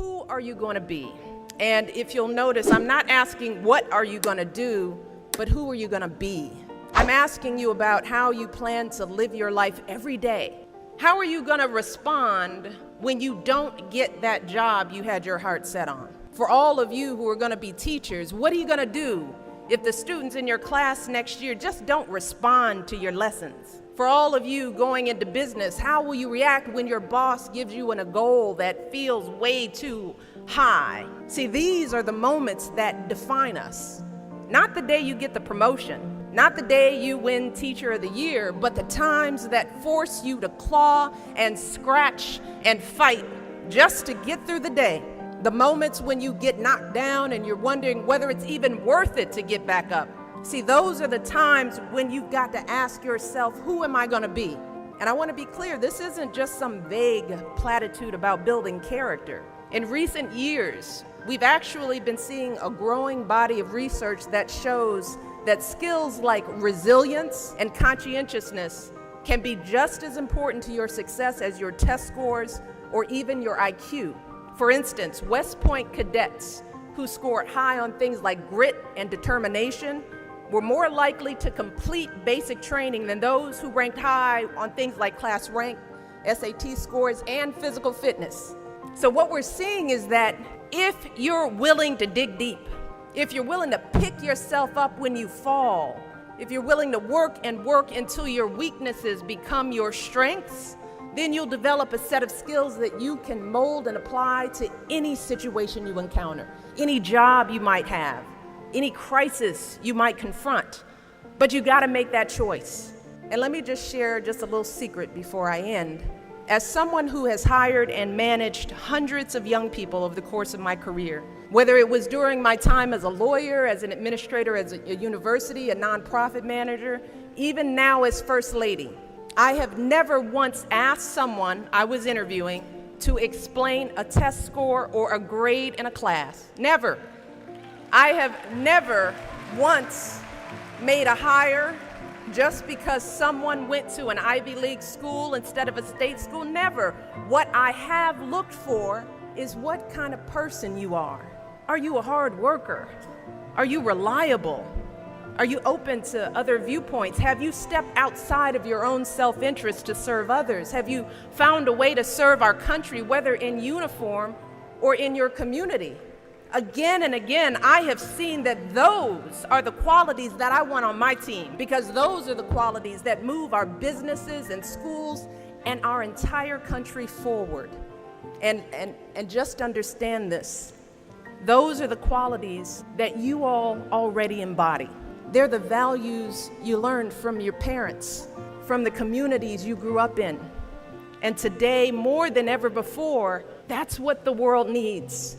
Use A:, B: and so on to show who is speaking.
A: Who are you going to be? And if you'll notice, I'm not asking what are you going to do, but who are you going to be? I'm asking you about how you plan to live your life every day. How are you going to respond when you don't get that job you had your heart set on? For all of you who are going to be teachers, what are you going to do if the students in your class next year just don't respond to your lessons? For all of you going into business, how will you react when your boss gives you a goal that feels way too high? See, these are the moments that define us. Not the day you get the promotion, not the day you win Teacher of the Year, but the times that force you to claw and scratch and fight just to get through the day. The moments when you get knocked down and you're wondering whether it's even worth it to get back up. See, those are the times when you've got to ask yourself, who am I going to be? And I want to be clear, this isn't just some vague platitude about building character. In recent years, we've actually been seeing a growing body of research that shows that skills like resilience and conscientiousness can be just as important to your success as your test scores or even your IQ. For instance, West Point cadets who scored high on things like grit and determination were more likely to complete basic training than those who ranked high on things like class rank, SAT scores, and physical fitness. So what we're seeing is that if you're willing to dig deep, if you're willing to pick yourself up when you fall, if you're willing to work and work until your weaknesses become your strengths, then you'll develop a set of skills that you can mold and apply to any situation you encounter, any job you might have, any crisis you might confront. But you gotta make that choice. And let me just share just a little secret before I end. As someone who has hired and managed hundreds of young people over the course of my career, whether it was during my time as a lawyer, as an administrator, as a university, a nonprofit manager, even now as First Lady, I have never once asked someone I was interviewing to explain a test score or a grade in a class. Never. I have never once made a hire just because someone went to an Ivy League school instead of a state school. Never. What I have looked for is what kind of person you are. Are you a hard worker? Are you reliable? Are you open to other viewpoints? Have you stepped outside of your own self-interest to serve others? Have you found a way to serve our country, whether in uniform or in your community? Again and again, I have seen that those are the qualities that I want on my team, because those are the qualities that move our businesses and schools and our entire country forward. And just understand this. Those are the qualities that you all already embody. They're the values you learned from your parents, from the communities you grew up in. And today, more than ever before, that's what the world needs.